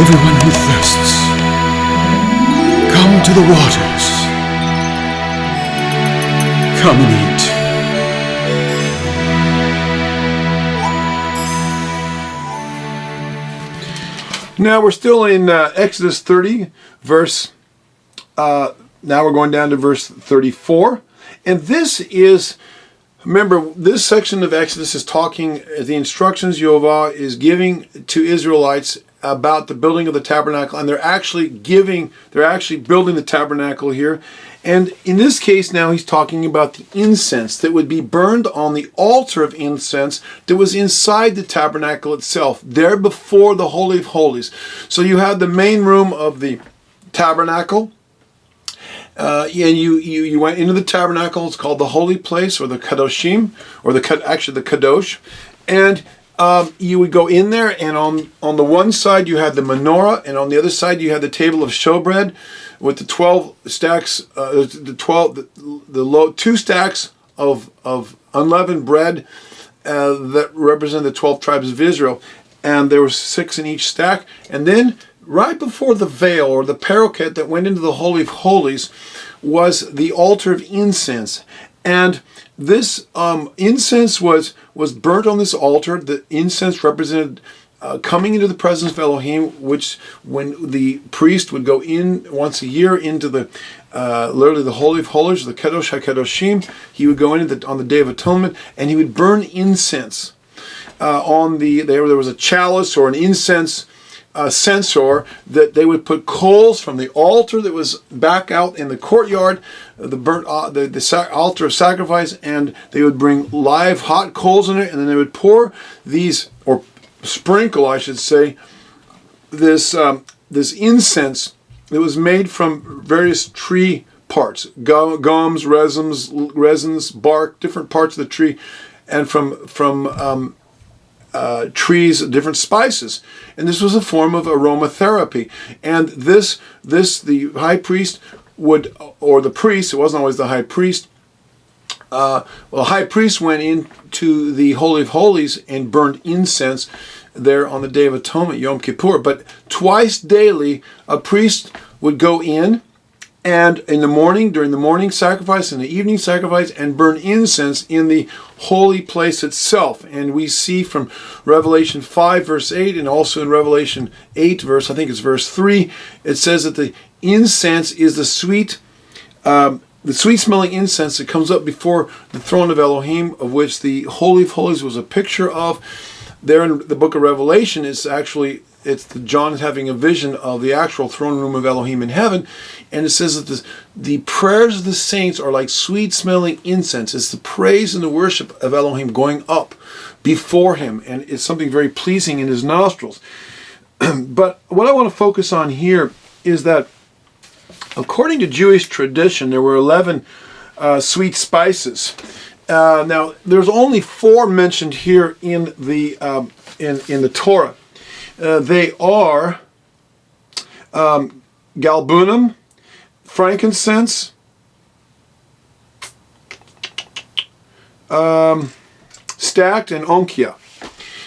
Everyone who thirsts, come to the waters. Come and eat. Now we're still in Exodus 30, now we're going down to verse 34. And this is, remember, this section of Exodus is talking, the instructions Jehovah is giving to Israelites about the building of the tabernacle, and they're actually building the tabernacle here. And in this case now he's talking about the incense that would be burned on the altar of incense that was inside the tabernacle itself, there before the Holy of Holies. So you had the main room of the tabernacle, and you went into the tabernacle. It's called the holy place, or the kadoshim, or the kadosh, and you would go in there, and on the one side you had the menorah, and on the other side you had the table of showbread with the 12 stacks, two stacks of unleavened bread that represent the 12 tribes of Israel, and there were 6 in each stack. And then right before the veil, or the parochet that went into the Holy of Holies, was the altar of incense. And this incense was burnt on this altar. The incense represented coming into the presence of Elohim, which when the priest would go in once a year into the literally the Holy of Holies, the Kadosh HaKadoshim, he would go in on the Day of Atonement, and he would burn incense. There was a chalice or an incense censer that they would put coals from the altar that was back out in the courtyard, the altar of sacrifice, and they would bring live hot coals in it, and then they would pour these, or sprinkle, I should say, this incense that was made from various tree parts, gums, resins, bark, different parts of the tree, and from trees, different spices. And this was a form of aromatherapy. And the high priest would, or the priest, it wasn't always the high priest, the high priest went into the Holy of Holies and burned incense there on the Day of Atonement, Yom Kippur. But twice daily, a priest would go in, and in the morning, during the morning sacrifice and the evening sacrifice, and burn incense in the holy place itself. And we see from Revelation 5 verse 8, and also in Revelation 8 verse 3, it says that the incense is the sweet smelling incense that comes up before the throne of Elohim, of which the Holy of Holies was a picture of. There in the book of Revelation, John is having a vision of the actual throne room of Elohim in heaven, and it says that the prayers of the saints are like sweet-smelling incense. It's the praise and the worship of Elohim going up before him, and it's something very pleasing in his nostrils. But what I want to focus on here is that according to Jewish tradition, there were 11 sweet spices. Now, there's only 4 mentioned here in the Torah. They are galbanum, frankincense, stacked, and onkia.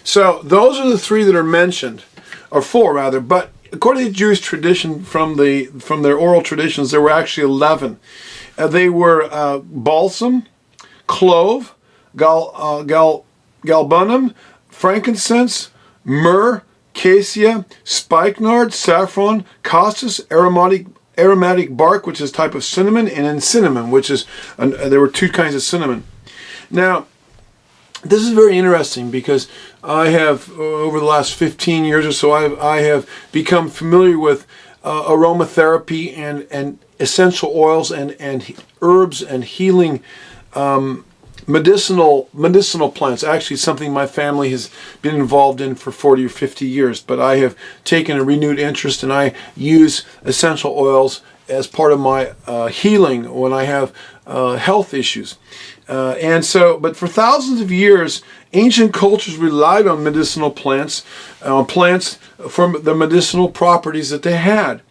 So those are the 3 that are mentioned, or 4 rather. But according to Jewish tradition, from their oral traditions, there were actually 11. They were balsam, clove, galbanum, frankincense, myrrh, cassia, spikenard, saffron, castus, aromatic bark, which is a type of cinnamon, and then cinnamon, which is, there were 2 kinds of cinnamon. Now, this is very interesting because I have, over the last 15 years or so, I have become familiar with aromatherapy and essential oils and herbs and healing medicinal plants. Actually, something my family has been involved in for 40 or 50 years, but I have taken a renewed interest, and I use essential oils as part of my healing when I have health issues. But for thousands of years, ancient cultures relied on medicinal plants, for the medicinal properties that they had.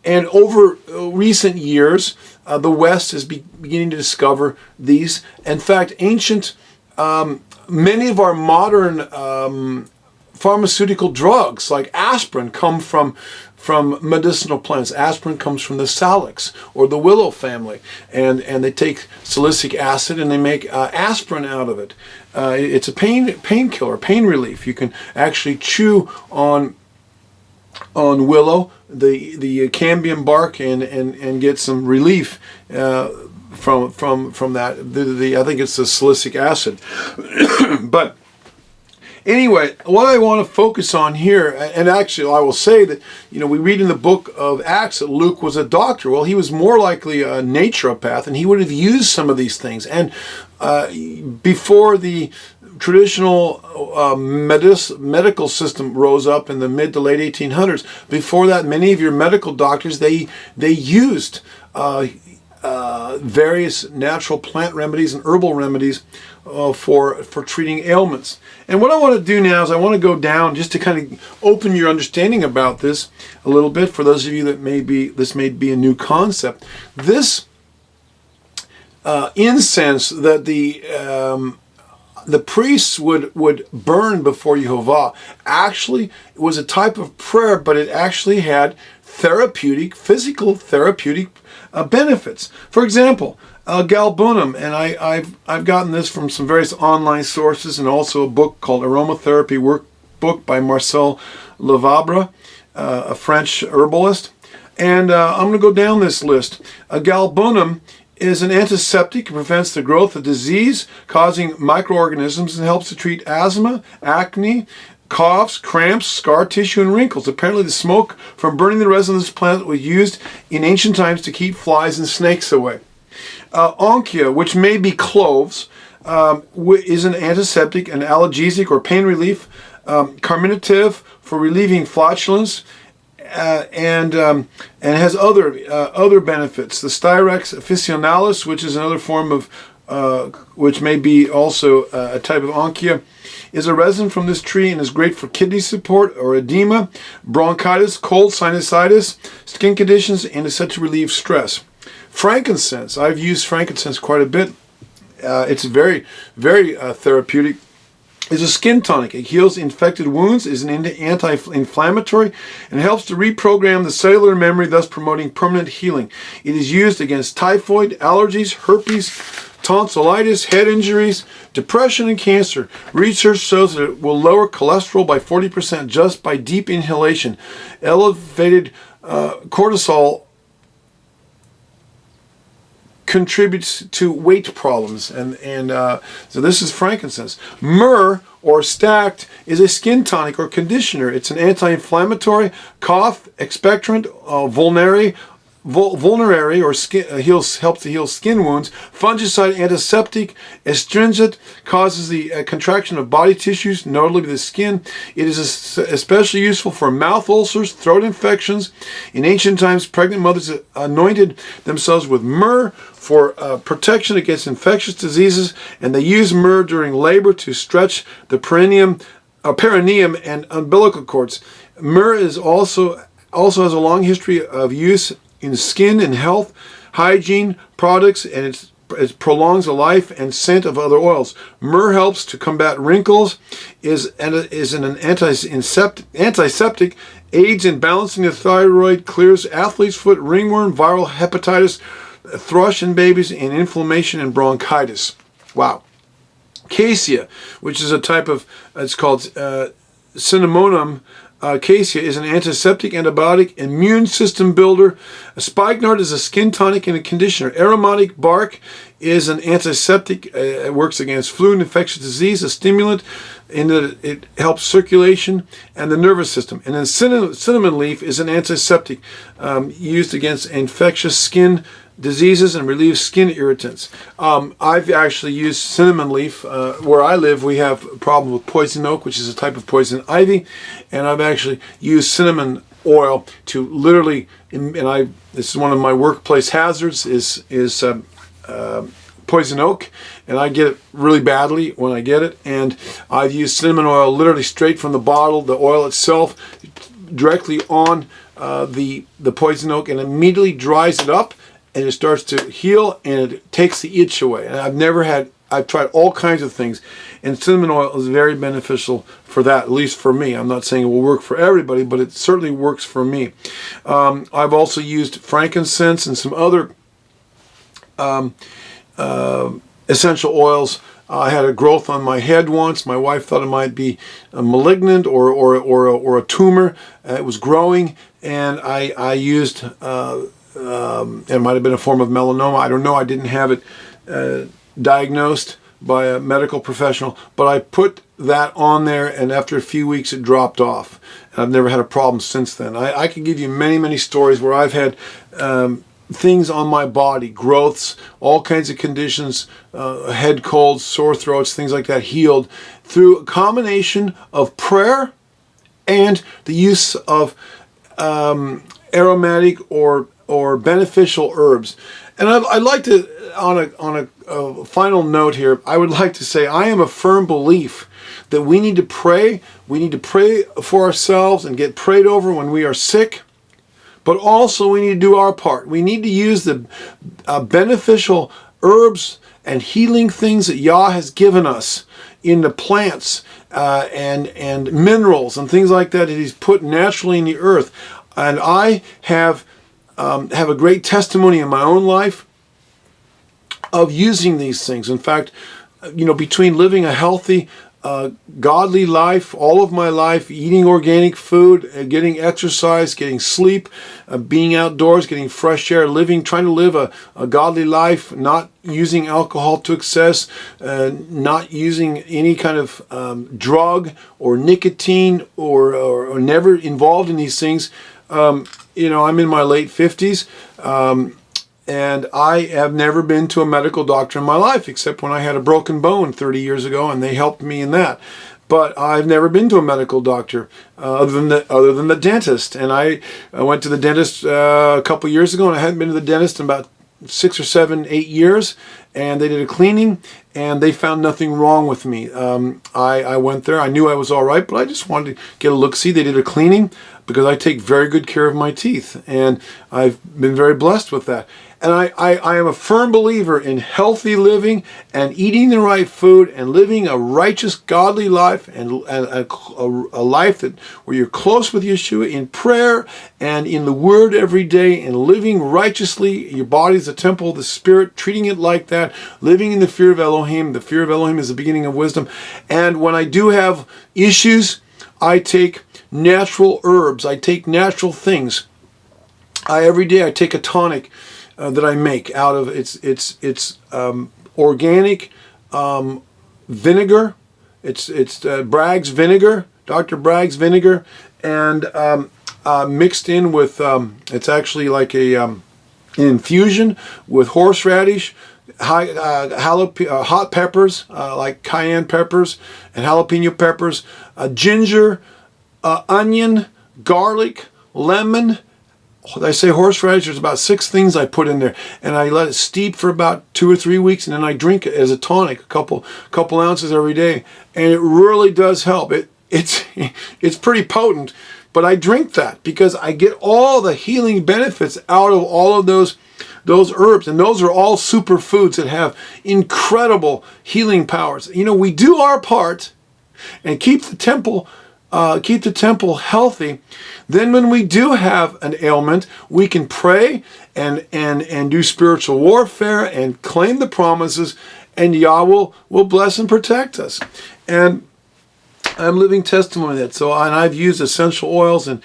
And over recent years, the West is beginning to discover these. In fact, many of our modern pharmaceutical drugs like aspirin come from medicinal plants. Aspirin comes from the salix or the willow family, and they take salicylic acid and they make aspirin out of it. It's a painkiller, pain relief. You can actually chew on willow, the cambium bark, and get some relief from that. I think it's the salicylic acid, but. Anyway, what I want to focus on here, and actually I will say that, we read in the book of Acts that Luke was a doctor. Well, he was more likely a naturopath, and he would have used some of these things. And before the traditional medical system rose up in the mid to late 1800s, before that, many of your medical doctors, they used various natural plant remedies and herbal remedies for treating ailments. And what I want to do now is I want to go down just to kind of open your understanding about this a little bit. For those of you that this may be a new concept. This incense that the priests would burn before Jehovah actually was a type of prayer, but it actually had physical therapeutic benefits. For example, galbanum, and I've gotten this from some various online sources, and also a book called Aromatherapy Workbook by Marcel Lavabre, a French herbalist. And I'm going to go down this list. Galbanum is an antiseptic. It prevents the growth of disease-causing microorganisms and helps to treat asthma, acne, coughs, cramps, scar tissue, and wrinkles. Apparently the smoke from burning the resin of this plant was used in ancient times to keep flies and snakes away. Onchia, which may be cloves, is an antiseptic, an analgesic or pain relief, carminative for relieving flatulence, and has other benefits. The Styrax officinalis, which is another form of, which may be also a type of onchia, is a resin from this tree and is great for kidney support or edema, bronchitis, cold, sinusitis, skin conditions, and is said to relieve stress. Frankincense. I've used frankincense quite a bit. It's very, very therapeutic. It's a skin tonic. It heals infected wounds, is an anti-inflammatory, and helps to reprogram the cellular memory, thus promoting permanent healing. It is used against typhoid, allergies, herpes, tonsillitis, head injuries, depression, and cancer. Research shows that it will lower cholesterol by 40% just by deep inhalation. Elevated cortisol contributes to weight problems, and so this is frankincense. Myrrh, or stacked, is a skin tonic or conditioner. It's an anti-inflammatory, cough, expectorant, vulnerary, or helps to heal skin wounds, fungicide, antiseptic, astringent, causes the contraction of body tissues, notably the skin. It is especially useful for mouth ulcers, throat infections. In ancient times, pregnant mothers anointed themselves with myrrh for protection against infectious diseases, and they used myrrh during labor to stretch the perineum and umbilical cords. Myrrh is also has a long history of use in skin and health, hygiene products, and it prolongs the life and scent of other oils. Myrrh helps to combat wrinkles, is an antiseptic, aids in balancing the thyroid, clears athlete's foot, ringworm, viral hepatitis, thrush in babies, and inflammation and bronchitis. Wow. Cassia, which is a type of, it's called Cinnamomum. Cassia is an antiseptic, antibiotic, immune system builder. Spikenard is a skin tonic and a conditioner. Aromatic bark is an antiseptic. It works against flu and infectious disease, a stimulant in that it helps circulation and the nervous system. And then cinnamon leaf is an antiseptic used against infectious skin diseases and relieves skin irritants. I've actually used cinnamon leaf. Where I live, we have a problem with poison oak, which is a type of poison ivy, and I've actually used cinnamon oil to literally, this is one of my workplace hazards, is poison oak, and I get it really badly when I get it, and I've used cinnamon oil literally straight from the bottle, the oil itself, directly on the poison oak, and immediately dries it up, and it starts to heal, and it takes the itch away. And I've never had I've tried all kinds of things, and cinnamon oil is very beneficial for that, at least for me. I'm not saying it will work for everybody, but it certainly works for me. I've also used frankincense and some other essential oils. I had a growth on my head once. My wife thought it might be malignant or a tumor. It was growing, and I used, it might have been a form of melanoma. I don't know. I didn't have it diagnosed by a medical professional, but I put that on there, and after a few weeks it dropped off. And I've never had a problem since then. I can give you many, many stories where I've had things on my body, growths, all kinds of conditions, head colds, sore throats, things like that, healed through a combination of prayer and the use of aromatic or beneficial herbs. And I'd like to, on a final note here, I would like to say I am a firm believer that we need to pray. We need to pray for ourselves and get prayed over when we are sick. But also we need to do our part. We need to use the beneficial herbs and healing things that Yah has given us in the plants and minerals and things like that He's put naturally in the earth. And I have a great testimony in my own life of using these things. In fact, between living a healthy, godly life, all of my life, eating organic food, getting exercise, getting sleep, being outdoors, getting fresh air, trying to live a godly life, not using alcohol to excess, not using any kind of drug or nicotine or never involved in these things. I'm in my late 50s. And I have never been to a medical doctor in my life, except when I had a broken bone 30 years ago, and they helped me in that. But I've never been to a medical doctor other than the dentist. And I went to the dentist a couple years ago, and I hadn't been to the dentist in about 6 or 7, 8 years. And they did a cleaning, and they found nothing wrong with me. I went there. I knew I was all right, but I just wanted to get a look-see. They did a cleaning because I take very good care of my teeth, and I've been very blessed with that. And I am a firm believer in healthy living and eating the right food and living a righteous, godly life and a life where you're close with Yeshua in prayer and in the Word every day and living righteously. Your body's a temple of the Spirit, treating it like that, living in the fear of Elohim. The fear of Elohim is the beginning of wisdom. And when I do have issues, I take natural herbs. I take natural things. Every day I take a tonic that I make out of it's organic vinegar. It's Bragg's vinegar, Dr. Bragg's vinegar, and mixed in with it's actually like a infusion with horseradish, hot peppers like cayenne peppers and jalapeno peppers, ginger, onion, garlic, lemon. I say horseradish, there's about 6 things I put in there, and I let it steep for about 2 or 3 weeks, and then I drink it as a tonic, a couple ounces every day, and it really does help. It's pretty potent, but I drink that because I get all the healing benefits out of all of those herbs, and those are all superfoods that have incredible healing powers. We do our part and keep the temple healthy. Then when we do have an ailment, we can pray and do spiritual warfare and claim the promises, and Yah will bless and protect us. And I'm living testimony of that. And I've used essential oils, and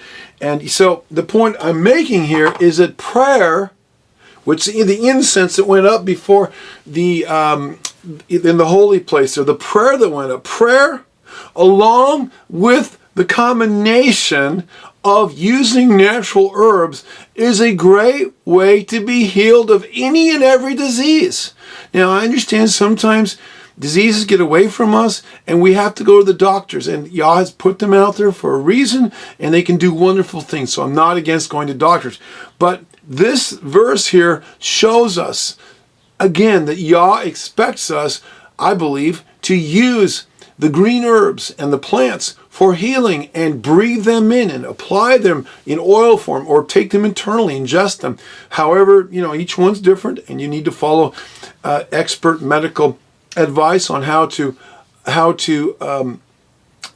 so the point I'm making here is that prayer, which the incense that went up before in the holy place there, the prayer that went up, prayer along with the combination of using natural herbs is a great way to be healed of any and every disease. Now, I understand sometimes diseases get away from us and we have to go to the doctors, and Yah has put them out there for a reason, and they can do wonderful things. So I'm not against going to doctors. But this verse here shows us, again, that Yah expects us, I believe, to use the green herbs and the plants for healing and breathe them in and apply them in oil form or take them internally, ingest them. However, each one's different, and you need to follow expert medical advice on how to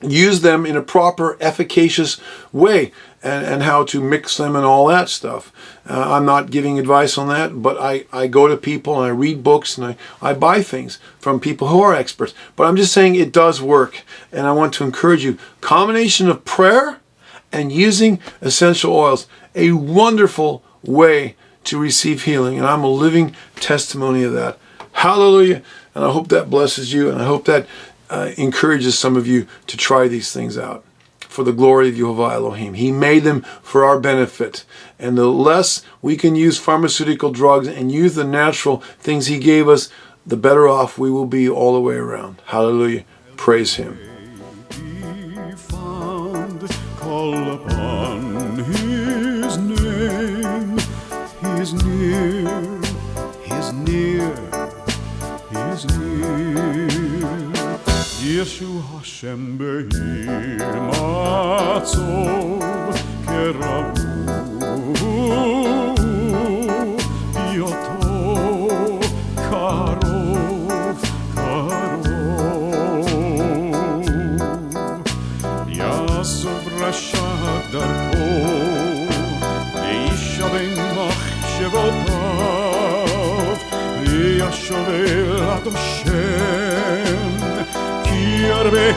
use them in a proper, efficacious way, and how to mix them and all that stuff. I'm not giving advice on that, but I go to people and I read books and I buy things from people who are experts. But I'm just saying it does work, and I want to encourage you. Combination of prayer and using essential oils, a wonderful way to receive healing, and I'm a living testimony of that. Hallelujah. And I hope that blesses you, and I hope that encourages some of you to try these things out for the glory of Yehovah Elohim. He made them for our benefit, and the less we can use pharmaceutical drugs and use the natural things He gave us, the better off we will be all the way around. Hallelujah. Praise Him. Be found, call upon His name. He's near, He's near, He's near. Yeshu Hashem Be'ir Matzov Keravu Yoto Karov Karov Yasov Rasha Darko Ve'ishavei Machshevotav Ve'yashovel Ad Hashem Yarbe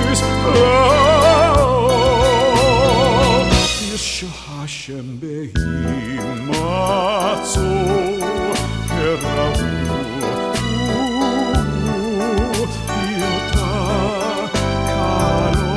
Lis Yeshu Hashem Be'im Matzo Keravu Yota Karo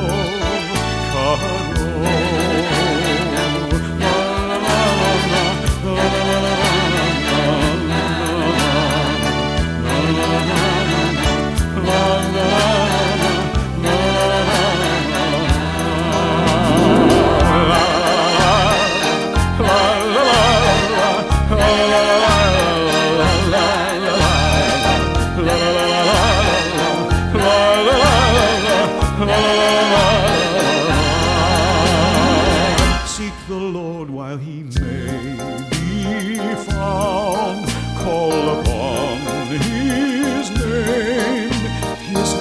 Seek the Lord while He may be found. Call upon His name. He is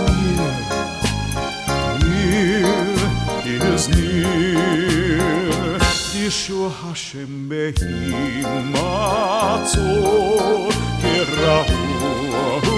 near, He is near. Yeshua Hashem Be'im Matzor Kerahu